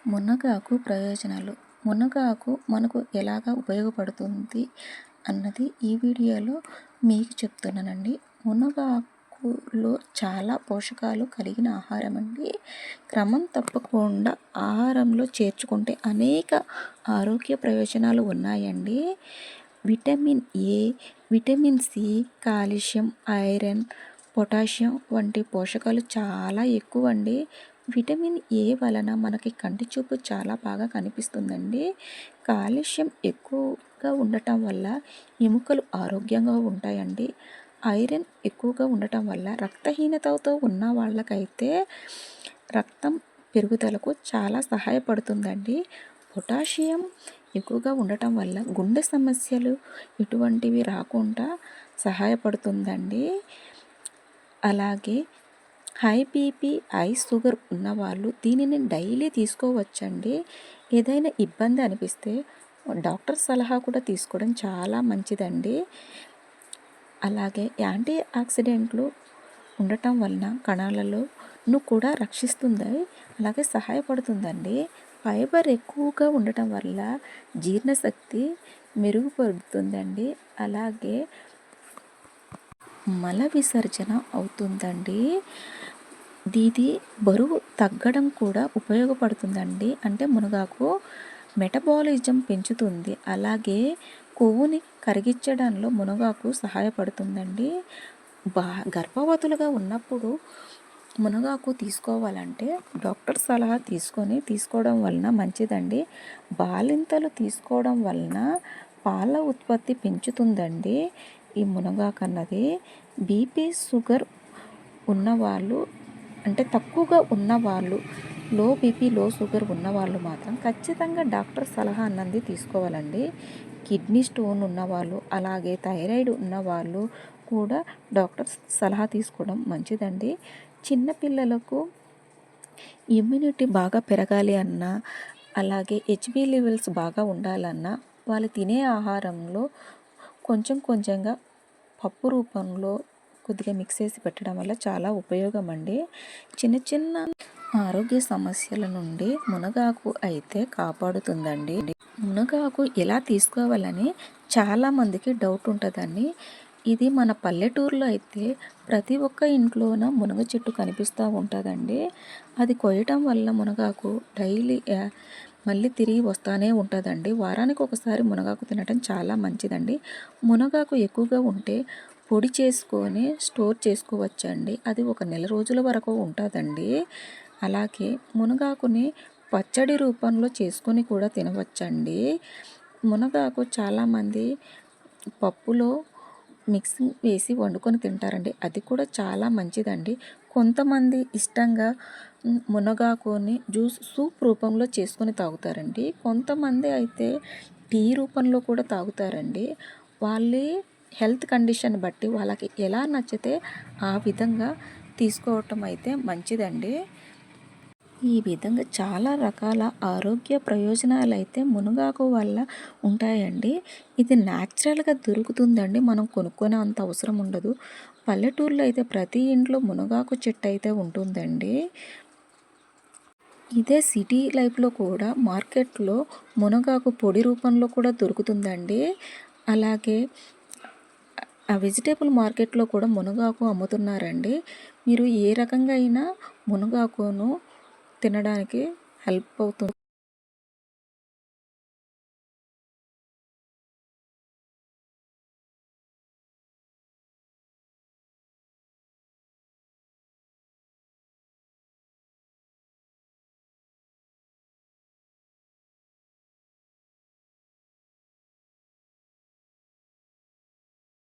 మునగాకు ప్రయోజనాలు. మునగాకు మనకు ఎలాగా ఉపయోగపడుతుంది అన్నది ఈ వీడియోలో మీకు చెప్తున్నానండి. మునగాకులో చాలా పోషకాలు కలిగిన ఆహారం అండి. క్రమం తప్పకుండా ఆహారంలో చేర్చుకుంటే అనేక ఆరోగ్య ప్రయోజనాలు ఉన్నాయండి. Vitamin A, vitamin C, calcium, iron, potassium వంటి పోషకాలు చాలా ఎక్కువ అండి. విటమిన్ ఏ వలన మనకి కంటి చూపు చాలా బాగా కనిపిస్తుందండి. కాల్షియం ఎక్కువగా ఉండటం వల్ల ఎముకలు ఆరోగ్యంగా ఉంటాయండి. ఐరన్ ఎక్కువగా ఉండటం వల్ల రక్తహీనతతో ఉన్న వాళ్ళకైతే రక్తం పెరుగుదలకు చాలా సహాయపడుతుందండి. పొటాషియం ఎక్కువగా ఉండటం వల్ల గుండె సమస్యలు ఎటువంటివి రాకుండా సహాయపడుతుందండి. అలాగే హై బీపీ, హై షుగర్ ఉన్నవాళ్ళు దీనిని డైలీ తీసుకోవచ్చండి. ఏదైనా ఇబ్బంది అనిపిస్తే డాక్టర్ సలహా కూడా తీసుకోవడం చాలా మంచిదండి. అలాగే యాంటీ ఆక్సిడెంట్లు ఉండటం వలన కణాలను కూడా రక్షిస్తుంది, అలాగే సహాయపడుతుందండి. ఫైబర్ ఎక్కువగా ఉండటం వల్ల జీర్ణశక్తి మెరుగుపడుతుందండి. అలాగే మల విసర్జన అవుతుందండి. ఇది బరువు తగ్గడం కూడా ఉపయోగపడుతుందండి. అంటే మునగాకు మెటబాలిజం పెంచుతుంది. అలాగే కొవ్వుని కరిగించడంలో మునగాకు సహాయపడుతుందండి. గర్భవతులుగా ఉన్నప్పుడు మునగాకు తీసుకోవాలంటే డాక్టర్ సలహా తీసుకోవడం వలన మంచిదండి. బాలింతలు తీసుకోవడం వలన పాల ఉత్పత్తి పెంచుతుందండి ఈ మునగాకు అన్నది. బీపీ, షుగర్ ఉన్నవాళ్ళు అంటే తక్కువగా ఉన్నవాళ్ళు, లో బీపీ, లో షుగర్ ఉన్నవాళ్ళు మాత్రం ఖచ్చితంగా డాక్టర్ సలహా అన్నది తీసుకోవాలండి. కిడ్నీ స్టోన్ ఉన్నవాళ్ళు, అలాగే థైరాయిడ్ ఉన్నవాళ్ళు కూడా డాక్టర్ సలహా తీసుకోవడం మంచిదండి. చిన్నపిల్లలకు ఇమ్యూనిటీ బాగా పెరగాలి అన్నా, అలాగే హెచ్బి లెవెల్స్ బాగా ఉండాలన్నా వాళ్ళు తినే ఆహారంలో కొంచెంగా పప్పు రూపంలో కొద్దిగా మిక్స్ చేసి పెట్టడం వల్ల చాలా ఉపయోగం అండి. చిన్న ఆరోగ్య సమస్యల నుండి మునగాకు అయితే కాపాడుతుందండి. మునగాకు ఎలా తీసుకోవాలని చాలామందికి డౌట్ ఉంటుందండి. ఇది మన పల్లెటూరులో అయితే ప్రతి ఒక్క ఇంట్లోన మునగ చెట్టు కనిపిస్తూ ఉంటుందండి. అది కొయ్యటం వల్ల మునగాకు డైలీ మళ్ళీ తిరిగి వస్తూనే ఉంటుందండి. వారానికి ఒకసారి మునగాకు తినటం చాలా మంచిదండి. మునగాకు ఎక్కువగా ఉంటే పొడి చేసుకొని స్టోర్ చేసుకోవచ్చండి. అది ఒక నెల రోజుల వరకు ఉంటుందండి. అలాగే మునగాకుని పచ్చడి రూపంలో చేసుకొని కూడా తినవచ్చండి. మునగాకు చాలామంది పప్పులో మిక్సింగ్ వేసి వండుకొని తింటారండి. అది కూడా చాలా మంచిదండి. కొంతమంది ఇష్టంగా మునగాకుని సూప్ రూపంలో చేసుకొని తాగుతారండి. కొంతమంది అయితే టీ రూపంలో కూడా తాగుతారండి. వాళ్ళ హెల్త్ కండిషన్ బట్టి వాళ్ళకి ఎలా నచ్చితే ఆ విధంగా తీసుకోవటం అయితే మంచిదండి. ఈ విధంగా చాలా రకాల ఆరోగ్య ప్రయోజనాలు అయితే మునగాకు వల్ల ఉంటాయండి. ఇది న్యాచురల్గా దొరుకుతుందండి. మనం కొనుక్కునే అంత అవసరం ఉండదు. పల్లెటూరులో అయితే ప్రతి ఇంట్లో మునగాకు చెట్టు అయితే ఉంటుందండి. ఇదే సిటీ లైఫ్లో కూడా మార్కెట్లో మునగాకు పొడి రూపంలో కూడా దొరుకుతుందండి. అలాగే వెజిటేబుల్ మార్కెట్లో కూడా మునగాకు అమ్ముతున్నారండి. మీరు ఏ రకంగా అయినా మునగాకును తినడానికి హెల్ప్ అవుతుంది.